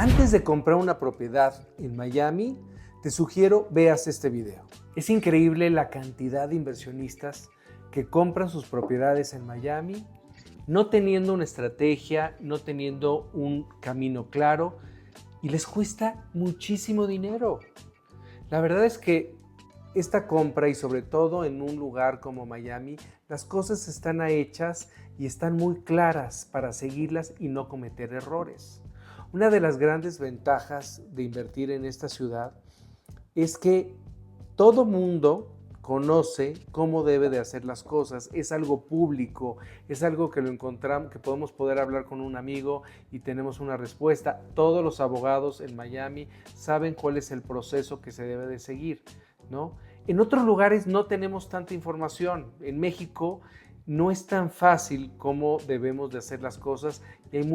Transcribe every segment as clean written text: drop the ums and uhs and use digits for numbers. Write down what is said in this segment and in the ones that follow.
Antes de comprar una propiedad en Miami, te sugiero veas este video. Es increíble la cantidad de inversionistas que compran sus propiedades en Miami, no teniendo una estrategia, no teniendo un camino claro, y les cuesta muchísimo dinero. La verdad es que esta compra, y sobre todo en un lugar como Miami, las cosas están hechas y están muy claras para seguirlas y no cometer errores. Una de las grandes ventajas de invertir en esta ciudad es que todo mundo conoce cómo debe de hacer las cosas, es algo público, es algo que lo encontramos, que podemos poder hablar con un amigo y tenemos una respuesta. Todos los abogados en Miami saben cuál es el proceso que se debe de seguir, ¿no? En otros lugares no tenemos tanta información. En México no es tan fácil como debemos de hacer las cosas y hay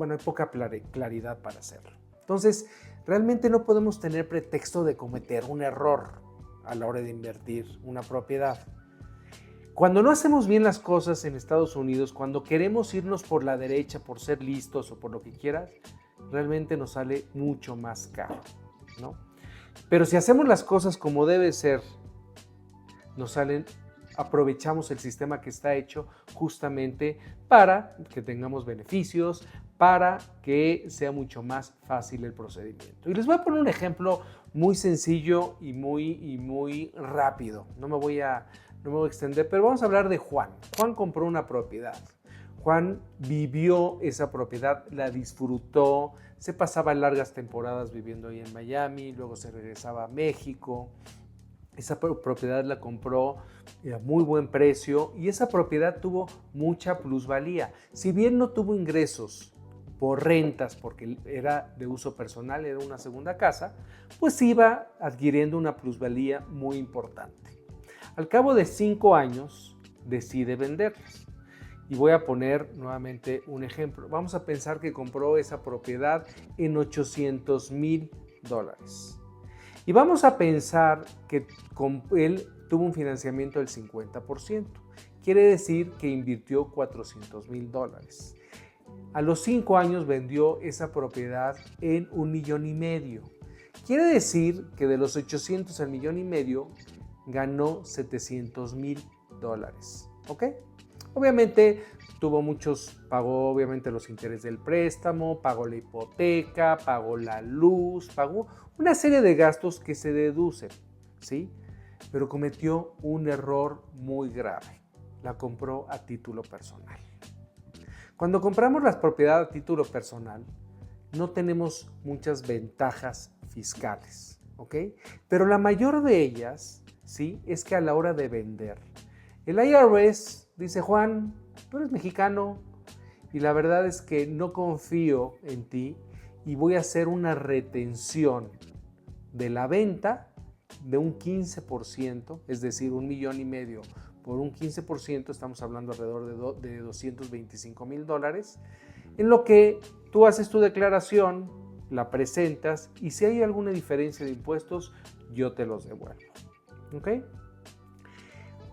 hay poca claridad para hacerlo. Entonces, realmente no podemos tener pretexto de cometer un error a la hora de invertir una propiedad. Cuando no hacemos bien las cosas en Estados Unidos, cuando queremos irnos por la derecha, por ser listos o por lo que quieras, realmente nos sale mucho más caro, ¿no? Pero si hacemos las cosas como debe ser, aprovechamos el sistema que está hecho justamente para que tengamos beneficios, para que sea mucho más fácil el procedimiento. Y les voy a poner un ejemplo muy sencillo y muy rápido. No me voy a extender, pero vamos a hablar de Juan. Juan compró una propiedad. Juan vivió esa propiedad, la disfrutó, se pasaba largas temporadas viviendo ahí en Miami, luego se regresaba a México. Esa propiedad la compró a muy buen precio y esa propiedad tuvo mucha plusvalía. Si bien no tuvo ingresos por rentas porque era de uso personal, era una segunda casa, pues iba adquiriendo una plusvalía muy importante. Al cabo de 5 años decide venderlas. Y voy a poner nuevamente un ejemplo. Vamos a pensar que compró esa propiedad en $800,000. Y vamos a pensar que él tuvo un financiamiento del 50%. Quiere decir que invirtió $400,000. A los 5 años vendió esa propiedad en $1,5 million. Quiere decir que de los 800 al $1,5 million ganó $700,000. ¿Ok? Obviamente pagó obviamente los intereses del préstamo, pagó la hipoteca, pagó la luz, pagó una serie de gastos que se deducen, ¿sí? Pero cometió un error muy grave. La compró a título personal. Cuando compramos las propiedades a título personal, no tenemos muchas ventajas fiscales, ¿ok? Pero la mayor de ellas, ¿sí? Es que a la hora de vender, el IRS dice: Juan, tú eres mexicano y la verdad es que no confío en ti y voy a hacer una retención de la venta de un 15%, es decir, $1,5 million por un 15%, estamos hablando alrededor de $225,000, en lo que tú haces tu declaración, la presentas y si hay alguna diferencia de impuestos, yo te los devuelvo. ¿Ok?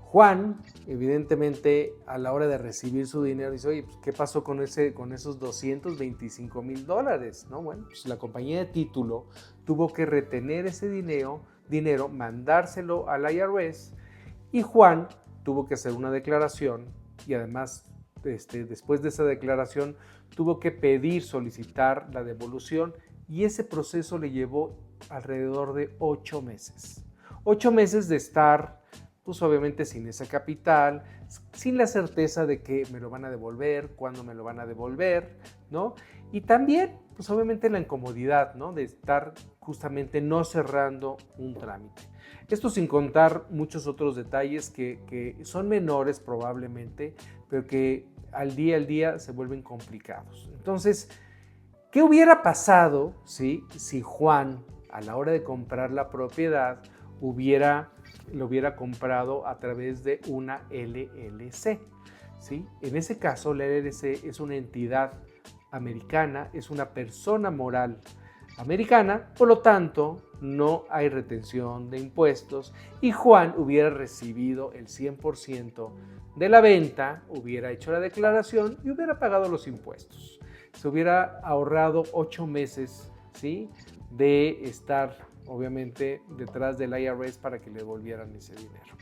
Juan, evidentemente, a la hora de recibir su dinero, dice: oye, pues, ¿qué pasó con esos $225,000? ¿No? Bueno, pues la compañía de título tuvo que retener ese dinero, mandárselo al IRS, y Juan tuvo que hacer una declaración y además, después de esa declaración, tuvo que solicitar la devolución, y ese proceso le llevó alrededor de 8 meses. 8 meses de estar, pues obviamente sin ese capital, sin la certeza de que me lo van a devolver, cuándo me lo van a devolver, ¿no? Y también, pues obviamente la incomodidad, ¿no? De estar justamente no cerrando un trámite. Esto sin contar muchos otros detalles que son menores probablemente, pero que al día se vuelven complicados. Entonces, ¿qué hubiera pasado si Juan, a la hora de comprar la propiedad, lo hubiera comprado a través de una LLC? ¿Sí? En ese caso, la LLC es una entidad americana, es una persona moral americana, por lo tanto, no hay retención de impuestos y Juan hubiera recibido el 100% de la venta, hubiera hecho la declaración y hubiera pagado los impuestos. se hubiera ahorrado 8 meses, ¿sí?, de estar, obviamente, detrás del IRS para que le devolvieran ese dinero.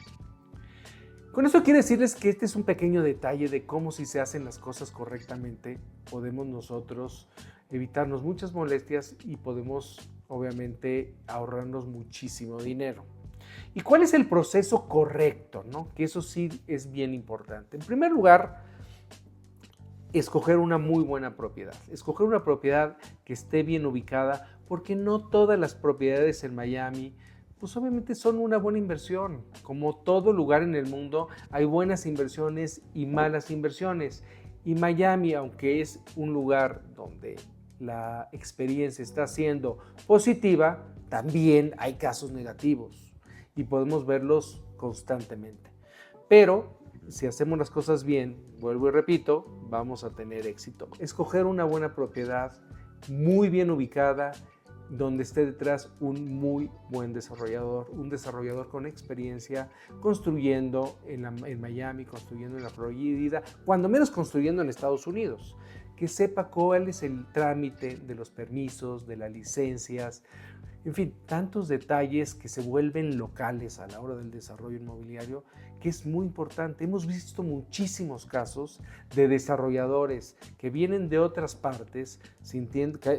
Con eso quiero decirles que este es un pequeño detalle de cómo, si se hacen las cosas correctamente, podemos nosotros evitarnos muchas molestias y podemos, obviamente, ahorrarnos muchísimo dinero. ¿Y cuál es el proceso correcto, no? Que eso sí es bien importante. En primer lugar, escoger una muy buena propiedad. Escoger una propiedad que esté bien ubicada, porque no todas las propiedades en Miami pues obviamente son una buena inversión. Como todo lugar en el mundo, hay buenas inversiones y malas inversiones. Y Miami, aunque es un lugar donde la experiencia está siendo positiva, también hay casos negativos y podemos verlos constantemente. Pero si hacemos las cosas bien, vuelvo y repito, vamos a tener éxito. Escoger una buena propiedad, muy bien ubicada, donde esté detrás un muy buen desarrollador, un desarrollador con experiencia, construyendo en Miami, construyendo en la Florida, cuando menos construyendo en Estados Unidos, que sepa cuál es el trámite de los permisos, de las licencias, en fin, tantos detalles que se vuelven locales a la hora del desarrollo inmobiliario, que es muy importante. Hemos visto muchísimos casos de desarrolladores que vienen de otras partes,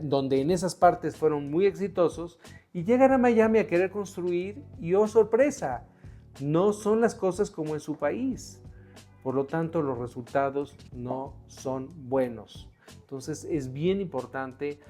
donde en esas partes fueron muy exitosos, y llegan a Miami a querer construir y, oh sorpresa, no son las cosas como en su país. Por lo tanto, los resultados no son buenos. Entonces, es bien importante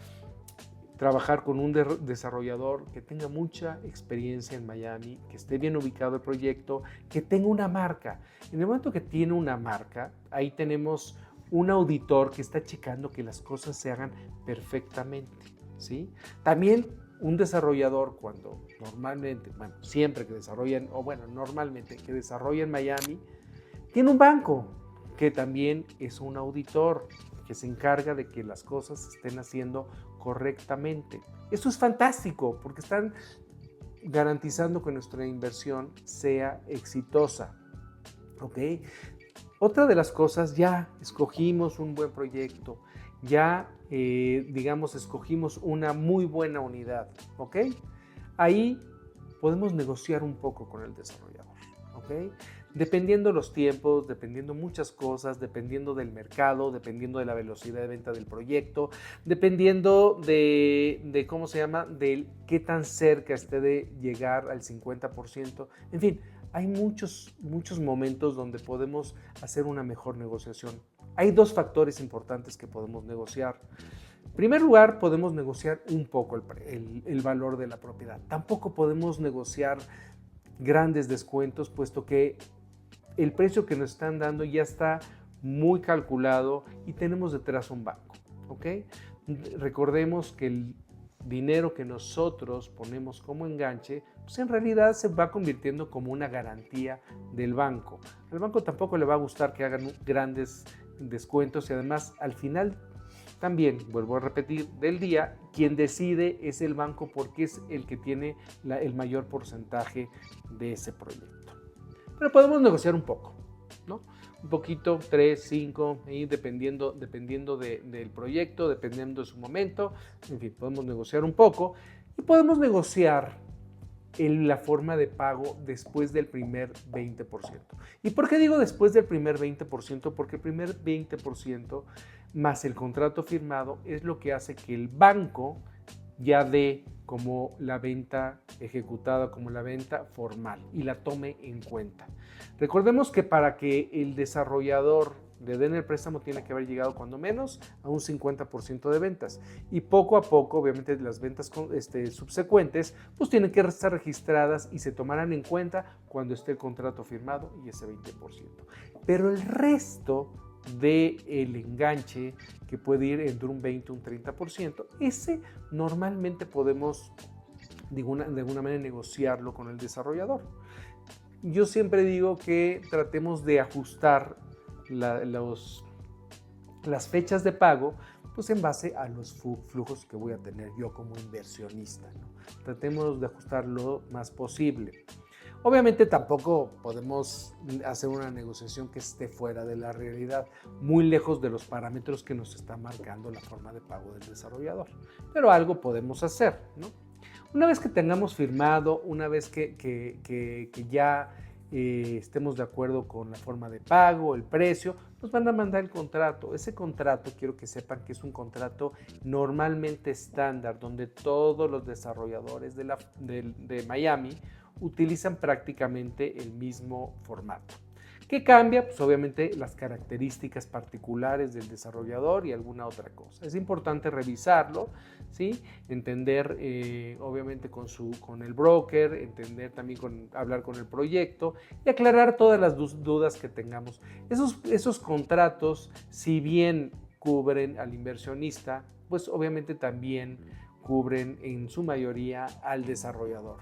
trabajar con un desarrollador que tenga mucha experiencia en Miami, que esté bien ubicado el proyecto, que tenga una marca. En el momento que tiene una marca, ahí tenemos un auditor que está checando que las cosas se hagan perfectamente, ¿sí? También un desarrollador, cuando normalmente, siempre que desarrollan, normalmente que desarrolla en Miami, tiene un banco que también es un auditor que se encarga de que las cosas se estén haciendo correctamente. Eso es fantástico porque están garantizando que nuestra inversión sea exitosa. ¿Ok? Otra de las cosas, ya escogimos un buen proyecto, ya escogimos una muy buena unidad. ¿Ok? Ahí podemos negociar un poco con el desarrollador. ¿Ok? Dependiendo los tiempos, dependiendo muchas cosas, dependiendo del mercado, dependiendo de la velocidad de venta del proyecto, dependiendo de qué tan cerca esté de llegar al 50%. En fin, hay muchos momentos donde podemos hacer una mejor negociación. Hay dos factores importantes que podemos negociar. En primer lugar, podemos negociar un poco el valor de la propiedad. Tampoco podemos negociar grandes descuentos, puesto que el precio que nos están dando ya está muy calculado y tenemos detrás un banco, ¿ok? Recordemos que el dinero que nosotros ponemos como enganche, pues en realidad se va convirtiendo como una garantía del banco. Al banco tampoco le va a gustar que hagan grandes descuentos y además al final también, vuelvo a repetir, del día, quien decide es el banco porque es el que tiene el mayor porcentaje de ese proyecto. Pero podemos negociar un poco, ¿no? Un poquito, 3, 5, dependiendo del proyecto, dependiendo de su momento. En fin, podemos negociar un poco y podemos negociar la forma de pago después del primer 20%. ¿Y por qué digo después del primer 20%? Porque el primer 20% más el contrato firmado es lo que hace que el banco ya dé como la venta ejecutada, como la venta formal y la tome en cuenta. Recordemos que para que el desarrollador le den el préstamo tiene que haber llegado cuando menos a un 50% de ventas y poco a poco, obviamente, las ventas subsecuentes pues tienen que estar registradas y se tomarán en cuenta cuando esté el contrato firmado y ese 20%. Pero el resto del enganche, que puede ir entre un 20 y un 30%, ese normalmente podemos de alguna manera negociarlo con el desarrollador. Yo siempre digo que tratemos de ajustar las fechas de pago pues en base a los flujos que voy a tener yo como inversionista, ¿no? Tratemos de ajustar lo más posible. Obviamente tampoco podemos hacer una negociación que esté fuera de la realidad, muy lejos de los parámetros que nos está marcando la forma de pago del desarrollador. Pero algo podemos hacer, ¿no? Una vez que tengamos firmado, una vez que ya estemos de acuerdo con la forma de pago, el precio, nos van a mandar el contrato. Ese contrato, quiero que sepan que es un contrato normalmente estándar, donde todos los desarrolladores de Miami utilizan prácticamente el mismo formato. ¿Qué cambia? Pues obviamente las características particulares del desarrollador y alguna otra cosa. Es importante revisarlo, ¿sí? Entender obviamente con el broker, entender también hablar con el proyecto y aclarar todas las dudas que tengamos. Esos contratos, si bien cubren al inversionista, pues obviamente también cubren en su mayoría al desarrollador.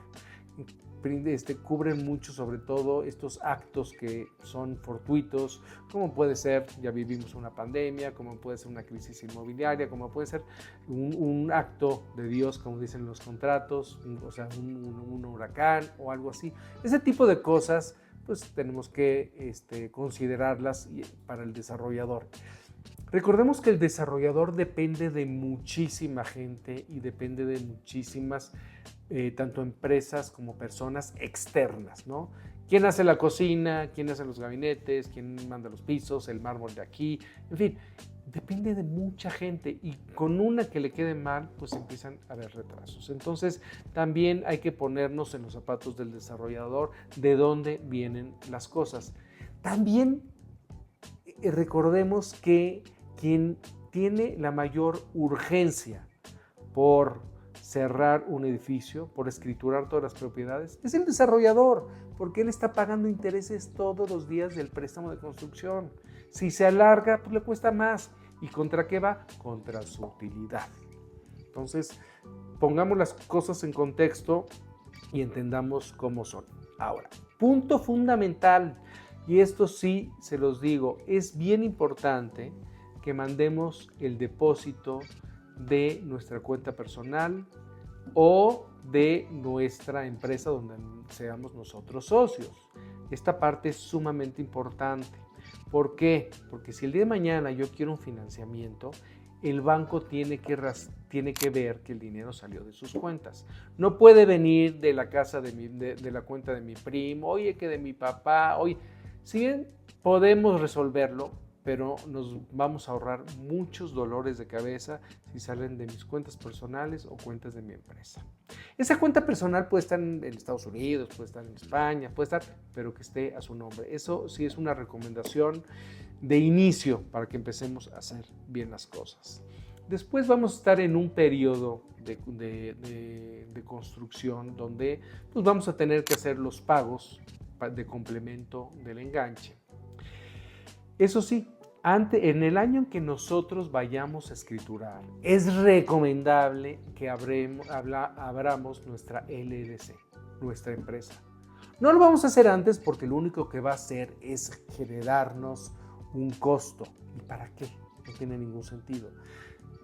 Cubren mucho, sobre todo estos actos que son fortuitos, como puede ser, ya vivimos una pandemia, como puede ser una crisis inmobiliaria, como puede ser un acto de Dios, como dicen los contratos, o sea, un huracán o algo así. Ese tipo de cosas, pues tenemos que considerarlas para el desarrollador. Recordemos que el desarrollador depende de muchísima gente y depende de muchísimas, tanto empresas como personas externas, ¿no? ¿Quién hace la cocina? ¿Quién hace los gabinetes? ¿Quién manda los pisos? ¿El mármol de aquí? En fin, depende de mucha gente y con una que le quede mal, pues empiezan a haber retrasos. Entonces, también hay que ponernos en los zapatos del desarrollador de dónde vienen las cosas. También recordemos que quien tiene la mayor urgencia por cerrar un edificio, por escriturar todas las propiedades, es el desarrollador, porque él está pagando intereses todos los días del préstamo de construcción. Si se alarga, pues le cuesta más. ¿Y contra qué va? Contra su utilidad. Entonces, pongamos las cosas en contexto y entendamos cómo son. Ahora, punto fundamental, y esto sí se los digo, es bien importante que mandemos el depósito de nuestra cuenta personal o de nuestra empresa donde seamos nosotros socios. Esta parte es sumamente importante. ¿Por qué? Porque si el día de mañana yo quiero un financiamiento, el banco tiene que ver que el dinero salió de sus cuentas. No puede venir de la casa de la cuenta de mi primo, oye, que de mi papá, oye. Si bien podemos resolverlo, pero nos vamos a ahorrar muchos dolores de cabeza si salen de mis cuentas personales o cuentas de mi empresa. Esa cuenta personal puede estar en Estados Unidos, puede estar en España, puede estar, pero que esté a su nombre. Eso sí es una recomendación de inicio para que empecemos a hacer bien las cosas. Después vamos a estar en un periodo de construcción donde pues vamos a tener que hacer los pagos de complemento del enganche. Eso sí, en el año en que nosotros vayamos a escriturar, es recomendable que abramos nuestra LLC, nuestra empresa. No lo vamos a hacer antes porque lo único que va a hacer es generarnos un costo. ¿Y para qué? No tiene ningún sentido.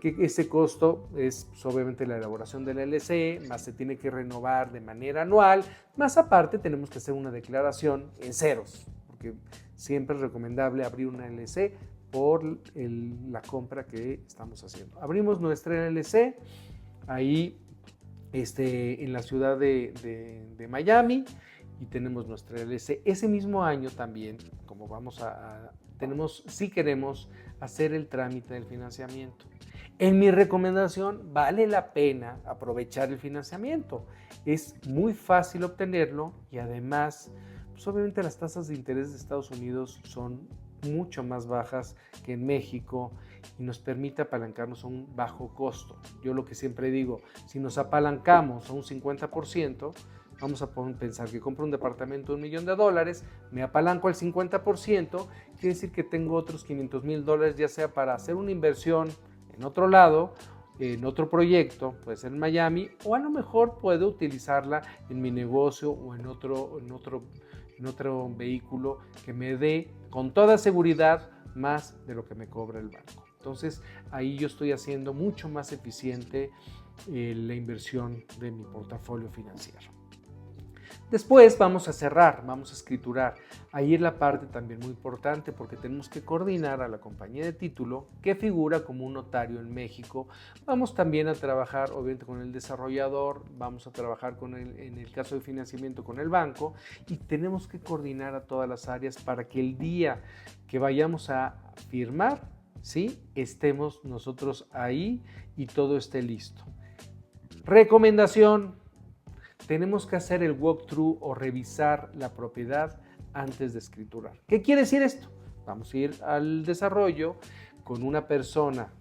Que ese costo es pues, obviamente la elaboración del LLC, más se tiene que renovar de manera anual, más aparte tenemos que hacer una declaración en ceros, porque siempre es recomendable abrir una LLC por la compra que estamos haciendo. Abrimos nuestra LLC ahí en la ciudad de Miami y tenemos nuestra LLC. Ese mismo año también, como si queremos hacer el trámite del financiamiento. En mi recomendación, vale la pena aprovechar el financiamiento. Es muy fácil obtenerlo y además, pues obviamente las tasas de interés de Estados Unidos son mucho más bajas que en México y nos permite apalancarnos a un bajo costo. Yo lo que siempre digo, si nos apalancamos a un 50%, vamos a pensar que compro un departamento de $1,000,000, me apalanco al 50%, quiere decir que tengo otros $500,000, ya sea para hacer una inversión en otro lado, en otro proyecto, puede ser en Miami, o a lo mejor puedo utilizarla en mi negocio o en otro vehículo que me dé con toda seguridad más de lo que me cobra el banco. Entonces ahí yo estoy haciendo mucho más eficiente la inversión de mi portafolio financiero. Después vamos a cerrar, vamos a escriturar. Ahí es la parte también muy importante porque tenemos que coordinar a la compañía de título que figura como un notario en México. Vamos también a trabajar obviamente con el desarrollador, vamos a trabajar en el caso de financiamiento con el banco y tenemos que coordinar a todas las áreas para que el día que vayamos a firmar, ¿sí?, estemos nosotros ahí y todo esté listo. Recomendación: tenemos que hacer el walkthrough o revisar la propiedad antes de escriturar. ¿Qué quiere decir esto? Vamos a ir al desarrollo con una persona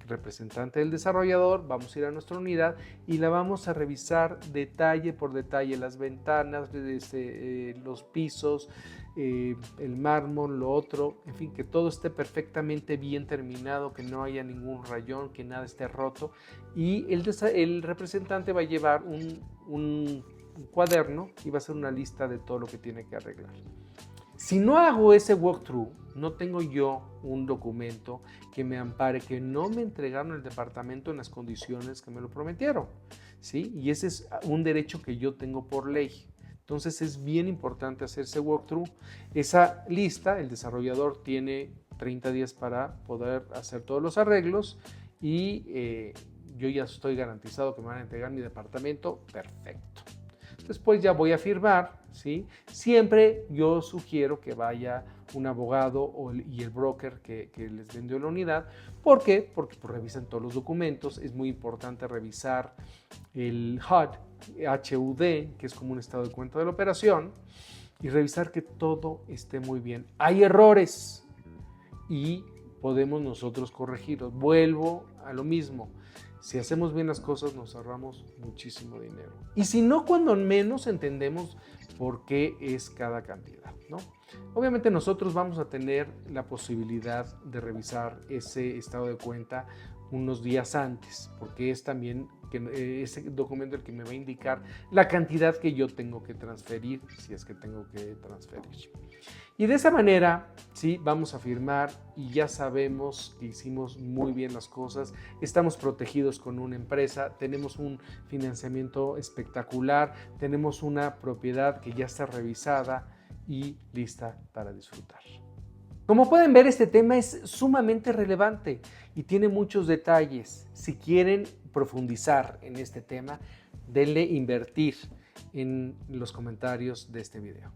representante del desarrollador, vamos a ir a nuestra unidad y la vamos a revisar detalle por detalle, las ventanas, los pisos, el mármol, lo otro, en fin, que todo esté perfectamente bien terminado, que no haya ningún rayón, que nada esté roto, y el representante va a llevar un cuaderno y va a hacer una lista de todo lo que tiene que arreglar. Si no hago ese walkthrough, no tengo yo un documento que me ampare, que no me entregaron el departamento en las condiciones que me lo prometieron, ¿sí? Y ese es un derecho que yo tengo por ley. Entonces es bien importante hacer ese walkthrough. Esa lista, el desarrollador tiene 30 días para poder hacer todos los arreglos y yo ya estoy garantizado que me van a entregar mi departamento perfecto. Después ya voy a firmar, ¿sí? Siempre yo sugiero que vaya un abogado y el broker que les vendió la unidad. ¿Por qué? Porque pues, revisan todos los documentos. Es muy importante revisar el HUD, que es como un estado de cuenta de la operación, y revisar que todo esté muy bien. Hay errores y podemos nosotros corregirlos. Vuelvo a lo mismo. Si hacemos bien las cosas, nos ahorramos muchísimo dinero. Y si no, cuando menos entendemos por qué es cada cantidad, ¿no? Obviamente nosotros vamos a tener la posibilidad de revisar ese estado de cuenta unos días antes, porque es también ese documento el que me va a indicar la cantidad que yo tengo que transferir, si es que tengo que transferir. Y de esa manera, sí, vamos a firmar y ya sabemos que hicimos muy bien las cosas, estamos protegidos con una empresa, tenemos un financiamiento espectacular, tenemos una propiedad que ya está revisada y lista para disfrutar. Como pueden ver, este tema es sumamente relevante y tiene muchos detalles. Si quieren profundizar en este tema, denle invertir en los comentarios de este video.